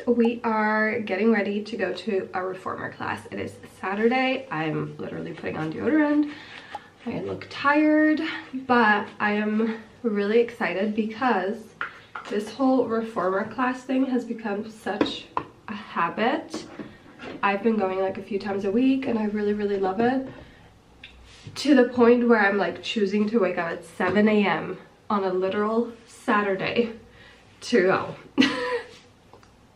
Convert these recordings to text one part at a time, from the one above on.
we are getting ready to go to a reformer class. It is Saturday. I'm literally putting on deodorant. I look tired, but I am really excited because this whole reformer class thing has become such a habit. I've been going like a few times a week and I really love it, to the point where I'm like choosing to wake up at 7 a.m. on a literal Saturday to go.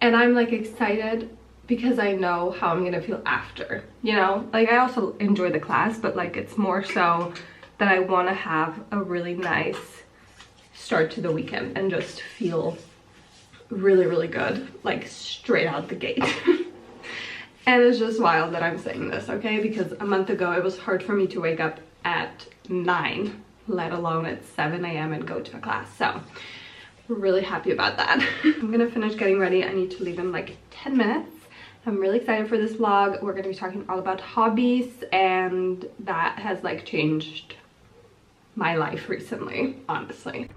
And I'm like excited because I know how I'm gonna feel after, you know? Like I also enjoy the class, but like it's more so that I want to have a really nice start to the weekend and just feel really good, like straight out the gate. And it's just wild that I'm saying this, okay? Because a month ago it was hard for me to wake up at 9, let alone at 7 a.m. and go to a class. So really happy about that. I'm gonna finish getting ready. I need to leave in like 10 minutes. I'm really excited for this vlog. We're gonna be talking all about hobbies, and that has like changed my life recently, honestly.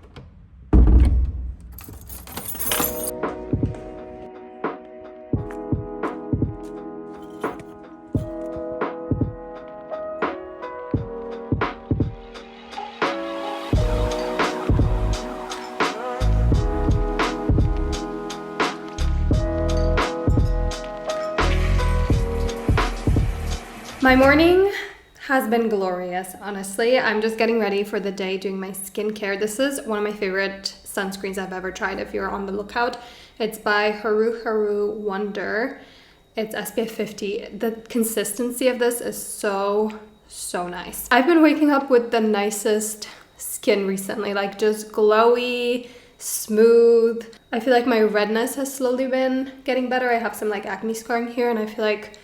My morning has been glorious, honestly. I'm just getting ready for the day, doing my skincare. This is one of my favorite sunscreens I've ever tried if you're on the lookout. It's by Erculj Wonder. It's SPF 50. The consistency of this is so nice. I've been waking up with the nicest skin recently, like just glowy, smooth. I feel like my redness has slowly been getting better. I have some like acne scarring here, and I feel like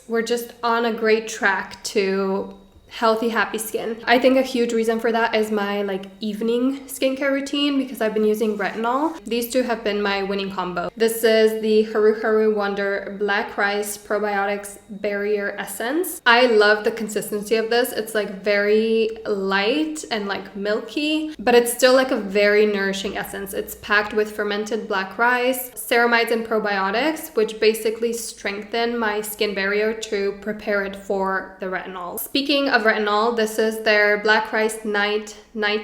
we're just on a great track to healthy, happy skin. I think a huge reason for that is my like evening skincare routine, because I've been using retinol. These two have been my winning combo. This is the Erculj Wonder Black Rice Probiotics Barrier Essence. I love the consistency of this. It's like very light and like milky, but it's still like a very nourishing essence. It's packed with fermented black rice, ceramides and probiotics, which basically strengthen my skin barrier to prepare it for the retinol. Speaking of retinol, this is their Black Rice Night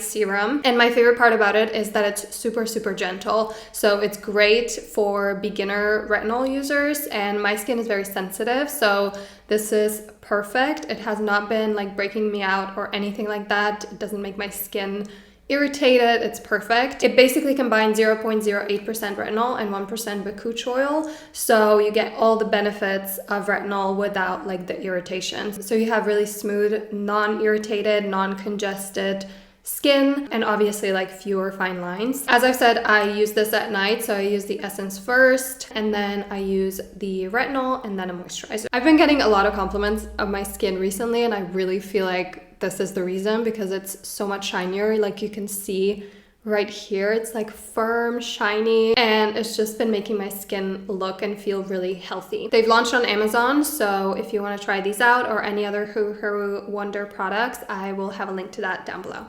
Serum, and my favorite part about it is that it's super gentle. So it's great for beginner retinol users, and my skin is very sensitive, so this is perfect. It has not been like breaking me out or anything like that. It doesn't make my skin irritated. It's perfect. It basically combines 0.08% retinol and 1% bakuch oil, so you get all the benefits of retinol without like the irritation. So you have really smooth, non-irritated, non-congested skin, and obviously like fewer fine lines. As I've said, I use this at night, so I use the essence first, and then I use the retinol, and then a moisturizer. I've been getting a lot of compliments of my skin recently, and I really feel like this is the reason, because it's so much shinier. Like you can see right here, it's like firm, shiny, and it's just been making my skin look and feel really healthy. They've launched on Amazon, so if you want to try these out or any other Erculj Wonder products, I will have a link to that down below.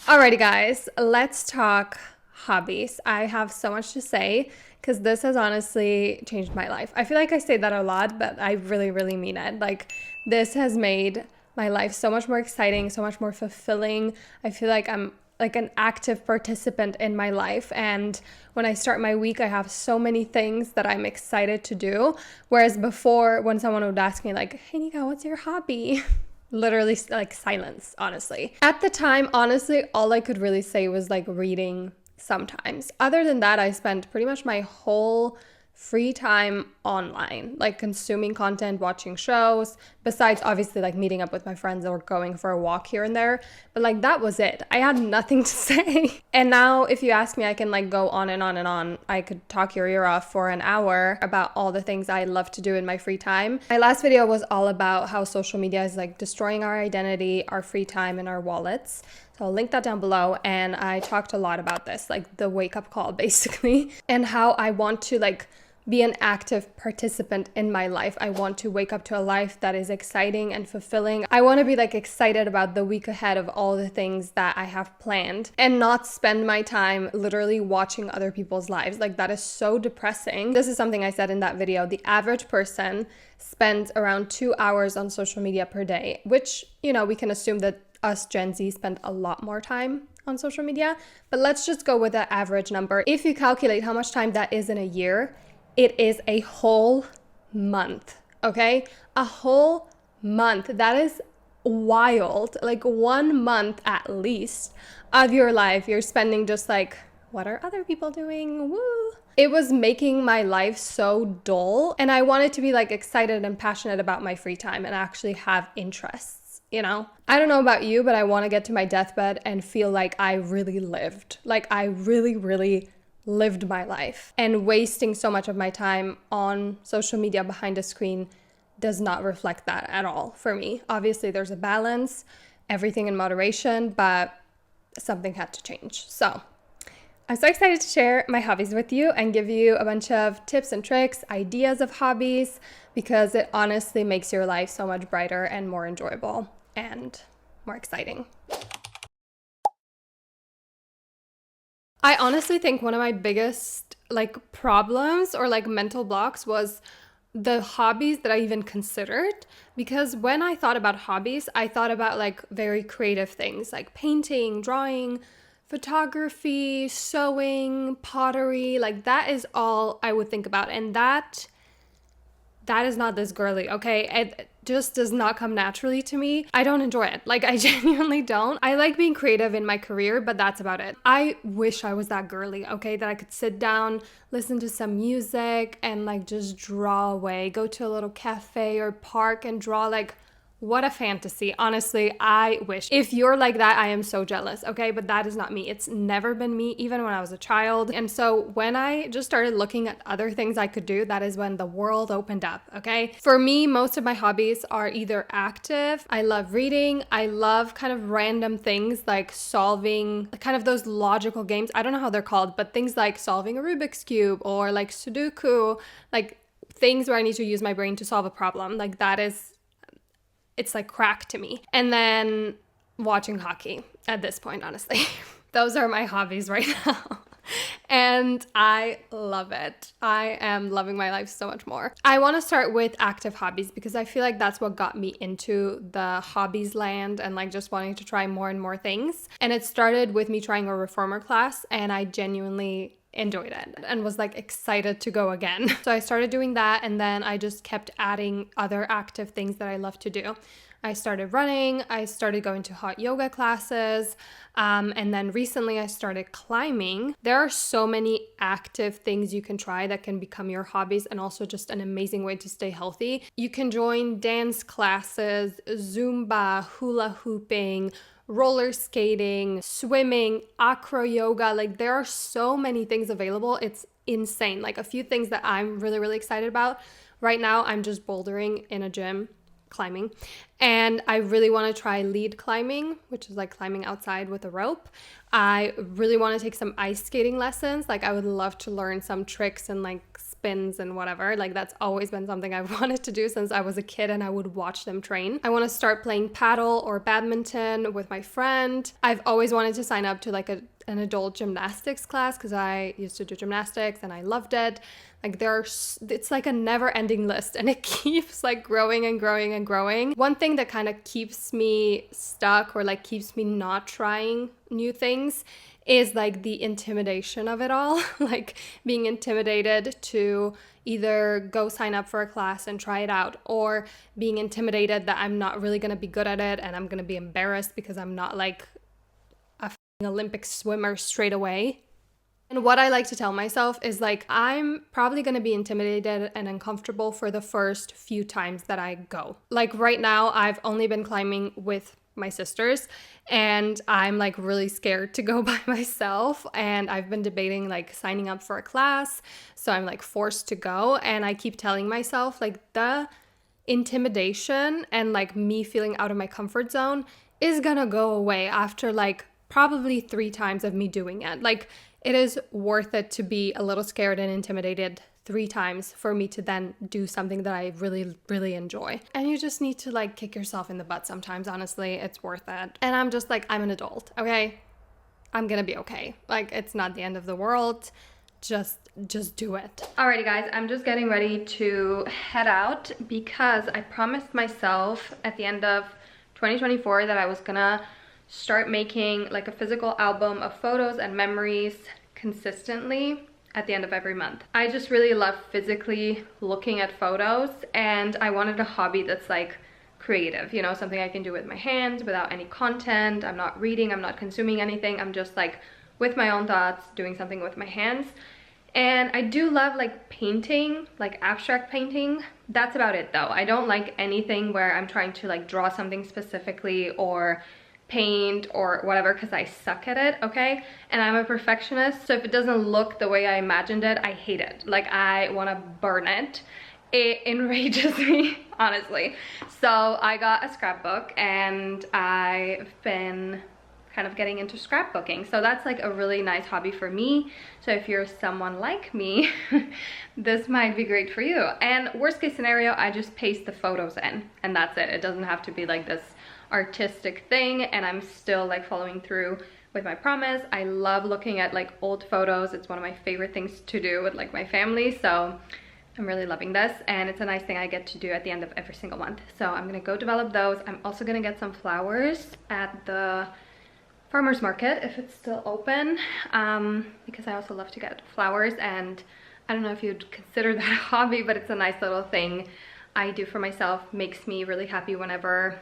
Alrighty guys, let's talk hobbies. I have so much to say because this has honestly changed my life. I feel like I say that a lot, but I really mean it. Like, this has made my life so much more exciting, so much more fulfilling. I feel like I'm like an active participant in my life, and when I start my week, I have so many things that I'm excited to do. Whereas before, when someone would ask me like, "Hey Nika, what's your hobby?" Literally like silence, honestly. At the time, honestly, all I could really say was like reading sometimes. Other than that, I spent pretty much my whole free time online, like consuming content, watching shows, besides obviously like meeting up with my friends or going for a walk here and there. But like that was it. I had nothing to say. And now if you ask me, I can like go on and on and on. I could talk your ear off for an hour about all the things I love to do in my free time. My last video was all about how social media is like destroying our identity, our free time, and our wallets. So I'll link that down below, and I talked a lot about this, like the wake up call basically, and how I want to like be an active participant in my life. I want to wake up to a life that is exciting and fulfilling. I want to be like excited about the week ahead of all the things that I have planned and not spend my time literally watching other people's lives. Like that is so depressing. This is something I said in that video. The average person spends around 2 hours on social media per day, which, you know, we can assume that us Gen Z spend a lot more time on social media, but let's just go with the average number. If you calculate how much time that is in a year, it is a whole month, okay? A whole month. That is wild. Like 1 month at least of your life, you're spending just like, what are other people doing? Woo! It was making my life so dull, and I wanted to be like excited and passionate about my free time and actually have interests, you know? I don't know about you, but I want to get to my deathbed and feel like I really lived. Like I really lived my life. And wasting so much of my time on social media behind a screen does not reflect that at all for me. Obviously, there's a balance, everything in moderation, but something had to change. So I'm so excited to share my hobbies with you and give you a bunch of tips and tricks, ideas of hobbies, because it honestly makes your life so much brighter and more enjoyable and more exciting. I honestly think one of my biggest like problems or like mental blocks was the hobbies that I even considered, because when I thought about hobbies, I thought about like very creative things like painting, drawing, photography, sewing, pottery. Like that is all I would think about, and that is not this girly, okay? It just does not come naturally to me. I don't enjoy it. Like, I genuinely don't. I like being creative in my career, but that's about it. I wish I was that girly, okay? That I could sit down, listen to some music, and like just draw away. Go to a little cafe or park and draw. Like, what a fantasy. Honestly, I wish. If you're like that, I am so jealous, okay? But that is not me. It's never been me, even when I was a child. And so when I just started looking at other things I could do, that is when the world opened up, okay? For me, most of my hobbies are either active. I love reading. I love kind of random things like solving kind of those logical games. I don't know how they're called, but things like solving a Rubik's Cube or like Sudoku, like things where I need to use my brain to solve a problem. Like that is, it's like crack to me. And then watching hockey at this point, honestly. Those are my hobbies right now. And I love it. I am loving my life so much more. I want to start with active hobbies because I feel like that's what got me into the hobbies land and like just wanting to try more and more things. And it started with me trying a reformer class, and I genuinely enjoyed it and was like excited to go again. So I started doing that, and then I just kept adding other active things that I love to do. I started running, I started going to hot yoga classes, and then recently I started climbing. There are so many active things you can try that can become your hobbies and also just an amazing way to stay healthy. You can join dance classes, Zumba, hula hooping, roller skating, swimming, acro yoga. Like there are so many things available. It's insane. Like a few things that I'm really excited about. Right now, I'm just bouldering in a gym, climbing, and I really want to try lead climbing, which is like climbing outside with a rope. I really want to take some ice skating lessons. Like I would love to learn some tricks and like spins and whatever. Like that's always been something I've wanted to do since I was a kid, and I would watch them train. I want to start playing paddle or badminton with my friend. I've always wanted to sign up to like an adult gymnastics class because I used to do gymnastics and I loved it. Like it's like a never ending list, and it keeps like growing and growing and growing. One thing that kind of keeps me stuck or like keeps me not trying new things is like the intimidation of it all. Like being intimidated to either go sign up for a class and try it out, or being intimidated that I'm not really going to be good at it and I'm going to be embarrassed because I'm not like a Olympic swimmer straight away. And what I like to tell myself is like, I'm probably going to be intimidated and uncomfortable for the first few times that I go. Like right now, I've only been climbing with my sisters, and I'm like really scared to go by myself. And I've been debating like signing up for a class. So I'm like forced to go. And I keep telling myself like the intimidation and like me feeling out of my comfort zone is gonna go away after like probably 3 times of me doing it. Like it is worth it to be a little scared and intimidated 3 times for me to then do something that I really, really enjoy. And you just need to like kick yourself in the butt sometimes, honestly. It's worth it. And I'm just like, I'm an adult, okay? I'm gonna be okay. Like, it's not the end of the world. Just do it. Alrighty guys, I'm just getting ready to head out because I promised myself at the end of 2024 that I was gonna start making like a physical album of photos and memories consistently at the end of every month. I just really love physically looking at photos, and I wanted a hobby that's like creative, you know, something I can do with my hands without any content. I'm not reading, I'm not consuming anything. I'm just like with my own thoughts doing something with my hands. And I do love like painting, like abstract painting. That's about it though. I don't like anything where I'm trying to like draw something specifically or paint or whatever, because I suck at it, okay? And I'm a perfectionist, so if it doesn't look the way I imagined it, I hate it. Like, I want to burn it. It enrages me, honestly. So I got a scrapbook and I've been kind of getting into scrapbooking. So that's like a really nice hobby for me. So if you're someone like me, this might be great for you. And worst case scenario, I just paste the photos in and that's it. It doesn't have to be like this artistic thing, and I'm still like following through with my promise. I love looking at like old photos. It's one of my favorite things to do with like my family. So I'm really loving this, and it's a nice thing I get to do at the end of every single month. So I'm gonna go develop those. I'm also gonna get some flowers at the farmer's market if it's still open, because I also love to get flowers, and I don't know if you'd consider that a hobby, but it's a nice little thing I do for myself. Makes me really happy whenever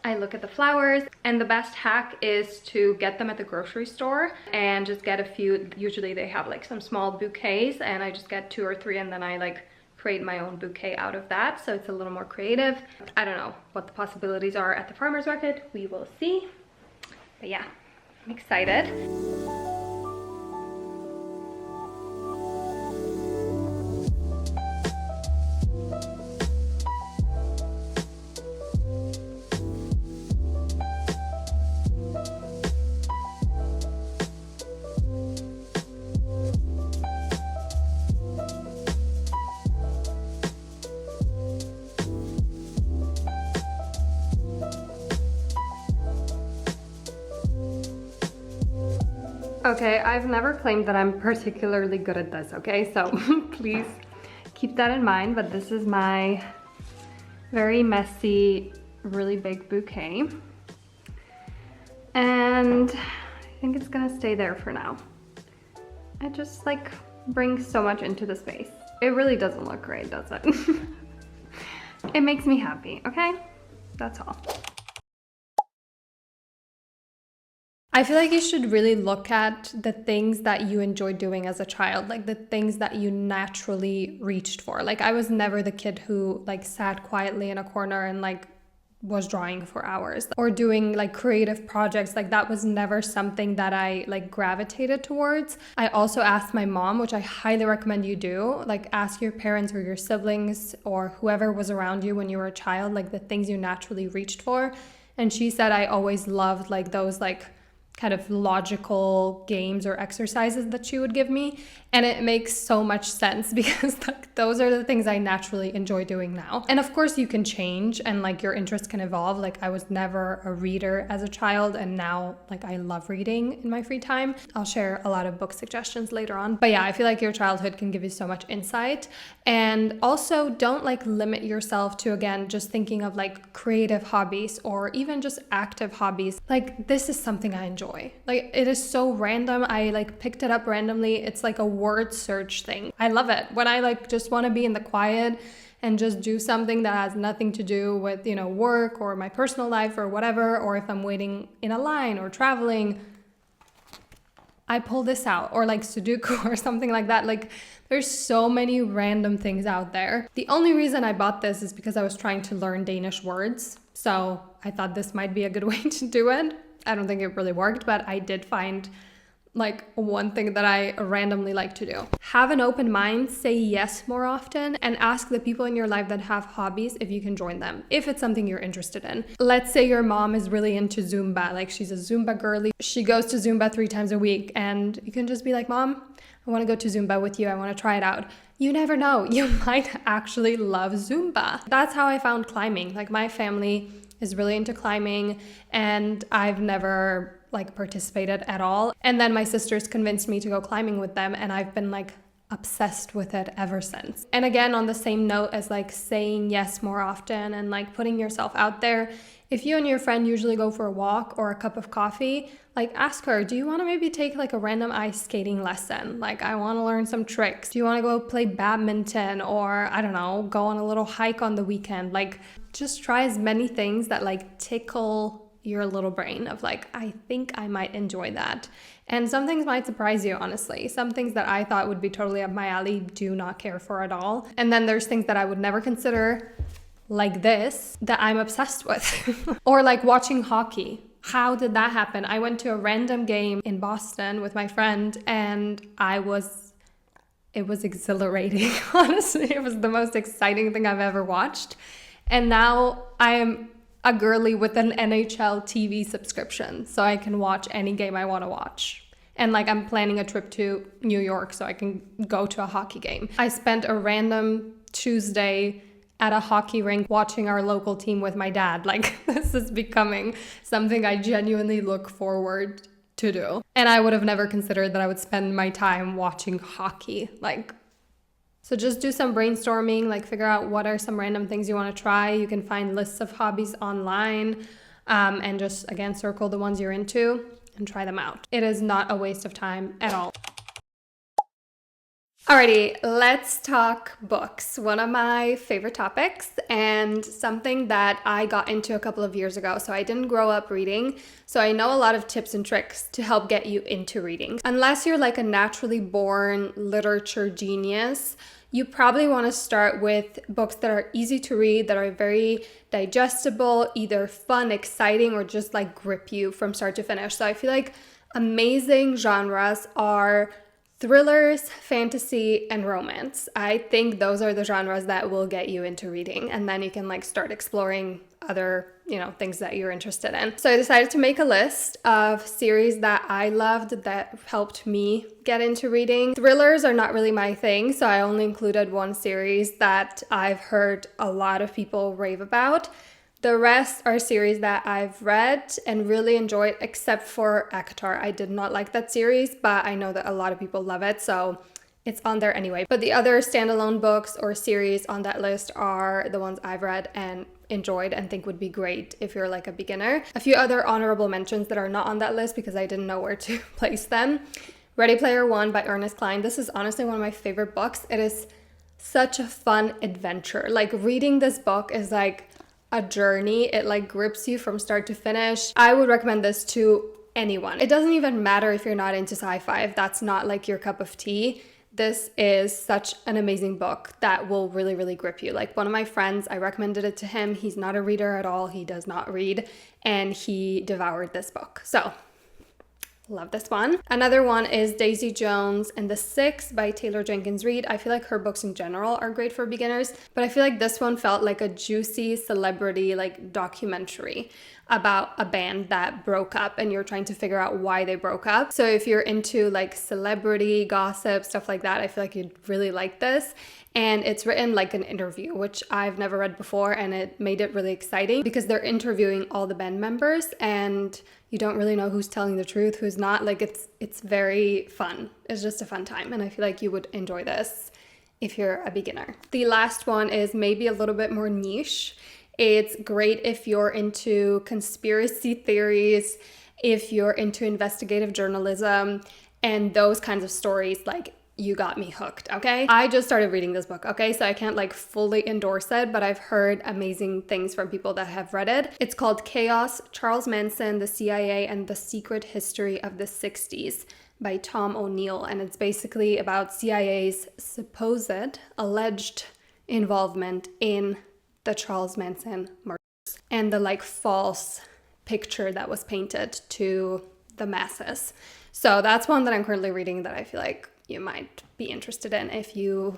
I look at the flowers. And the best hack is to get them at the grocery store and just get a few. Usually they have like some small bouquets, and I just get 2 or 3, and then I like create my own bouquet out of that, so it's a little more creative. I don't know what the possibilities are at the farmer's market. We will see. But yeah, I'm excited. Okay, I've never claimed that I'm particularly good at this, okay? So please keep that in mind, but this is my very messy, really big bouquet. And I think it's gonna stay there for now. It just like brings so much into the space. It really doesn't look great, does it? It makes me happy, okay? That's all. I feel like you should really look at the things that you enjoyed doing as a child, like the things that you naturally reached for. Like, I was never the kid who like sat quietly in a corner and like was drawing for hours or doing like creative projects. Like, that was never something that I like gravitated towards. I also asked my mom, which I highly recommend you do, like ask your parents or your siblings or whoever was around you when you were a child, like the things you naturally reached for. And she said I always loved like those like kind of logical games or exercises that she would give me, and it makes so much sense because like those are the things I naturally enjoy doing now. And of course you can change and like your interests can evolve. Like, I was never a reader as a child, and now like I love reading in my free time. I'll share a lot of book suggestions later on, but yeah, I feel like your childhood can give you so much insight. And also, don't like limit yourself to, again, just thinking of like creative hobbies or even just active hobbies. Like, this is something I enjoy. Like, it is so random. I like picked it up randomly. It's like a word search thing. I love it. When I like just want to be in the quiet and just do something that has nothing to do with, you know, work or my personal life or whatever, or if I'm waiting in a line or traveling, I pull this out, or like Sudoku or something like that. Like, there's so many random things out there. The only reason I bought this is because I was trying to learn Danish words. So I thought this might be a good way to do it. I don't think it really worked, but I did find like one thing that I randomly like to do. Have an open mind, say yes more often, and ask the people in your life that have hobbies if you can join them, if it's something you're interested in. Let's say your mom is really into Zumba, like she's a Zumba girly. She goes to Zumba 3 times a week, and you can just be like, Mom, I want to go to Zumba with you. I want to try it out. You never know. You might actually love Zumba. That's how I found climbing. Like my family is really into climbing and I've never like participated at all. And then my sisters convinced me to go climbing with them and I've been like obsessed with it ever since. And again, on the same note as like saying yes more often and like putting yourself out there, if you and your friend usually go for a walk or a cup of coffee, like ask her, do you want to maybe take like a random ice skating lesson? Like I want to learn some tricks. Do you want to go play badminton or I don't know, go on a little hike on the weekend? Like just try as many things that like tickle your little brain of like, I think I might enjoy that. And some things might surprise you, honestly. Some things that I thought would be totally up my alley, do not care for at all. And then there's things that I would never consider like this that I'm obsessed with. Or like watching hockey. How did that happen? I went to a random game in Boston with my friend and it was exhilarating. Honestly, it was the most exciting thing I've ever watched. And now I am a girly with an NHL TV subscription, so I can watch any game I want to watch. And like I'm planning a trip to New York so I can go to a hockey game. I spent a random Tuesday at a hockey rink watching our local team with my dad. Like this is becoming something I genuinely look forward to do. And I would have never considered that I would spend my time watching hockey. So just do some brainstorming, like figure out what are some random things you want to try. You can find lists of hobbies online and just, again, circle the ones you're into and try them out. It is not a waste of time at all. Alrighty, let's talk books. One of my favorite topics and something that I got into a couple of years ago. So I didn't grow up reading, so I know a lot of tips and tricks to help get you into reading. Unless you're like a naturally born literature genius, you probably want to start with books that are easy to read, that are very digestible, either fun, exciting, or just like grip you from start to finish. So I feel like amazing genres are thrillers, fantasy, and romance. I think those are the genres that will get you into reading, and then you can like start exploring other, things that you're interested in. So I decided to make a list of series that I loved that helped me get into reading. Thrillers are not really my thing, so I only included one series that I've heard a lot of people rave about. The rest are series that I've read and really enjoyed, except for Erculj. I did not like that series, but I know that a lot of people love it, so it's on there anyway. But the other standalone books or series on that list are the ones I've read and enjoyed and think would be great if you're like a beginner. A few other honorable mentions that are not on that list because I didn't know where to place them. Ready Player One by Ernest Cline. This is honestly one of my favorite books. It is such a fun adventure. Like reading this book is like a journey. It like grips you from start to finish. I would recommend this to anyone. It doesn't even matter if you're not into sci-fi, if that's not like your cup of tea. This is such an amazing book that will really, really grip you. Like one of my friends, I recommended it to him. He's not a reader at all. He does not read, and he devoured this book. So love this one. Another one is Daisy Jones and the Six by Taylor Jenkins Reid. I feel like her books in general are great for beginners, but I feel like this one felt like a juicy celebrity like documentary about a band that broke up and you're trying to figure out why they broke up. So if you're into like celebrity gossip, stuff like that, I feel like you'd really like this. And it's written like an interview, which I've never read before, and it made it really exciting because they're interviewing all the band members and you don't really know who's telling the truth, who's not. Like it's very fun. It's just a fun time, and I feel like you would enjoy this if you're a beginner. The last one is maybe a little bit more niche. It's great if you're into conspiracy theories, if you're into investigative journalism and those kinds of stories. Like, you got me hooked, okay? I just started reading this book, okay? So I can't like fully endorse it, but I've heard amazing things from people that have read it. It's called Chaos: Charles Manson, the CIA, and the Secret History of the 60s by Tom O'Neill. And it's basically about CIA's supposed, alleged involvement in the Charles Manson murders and the like false picture that was painted to the masses. So that's one that I'm currently reading that I feel like you might be interested in if you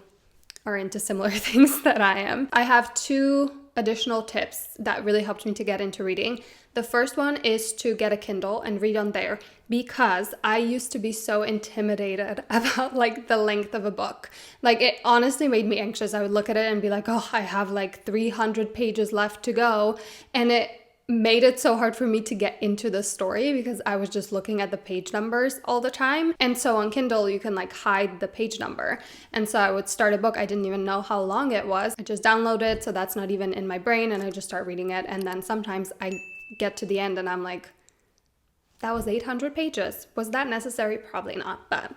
are into similar things that I am. I have two additional tips that really helped me to get into reading. The first one is to get a Kindle and read on there, because I used to be so intimidated about like the length of a book. Like, it honestly made me anxious. I would look at it and be like, oh, I have like 300 pages left to go. And it made it so hard for me to get into the story because I was just looking at the page numbers all the time. And so on Kindle, you can like hide the page number. And so I would start a book. I didn't even know how long it was. I just download it. So that's not even in my brain. And I just start reading it. And then sometimes I get to the end and I'm like, that was 800 pages. Was that necessary? Probably not, but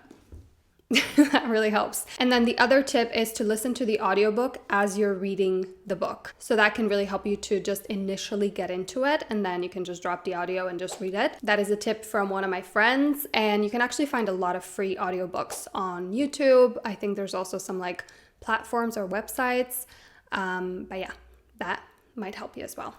that really helps. And then the other tip is to listen to the audiobook as you're reading the book. So that can really help you to just initially get into it, and then you can just drop the audio and just read it. That is a tip from one of my friends, and you can actually find a lot of free audiobooks on YouTube. I think there's also some like platforms or websites. But yeah, that might help you as well.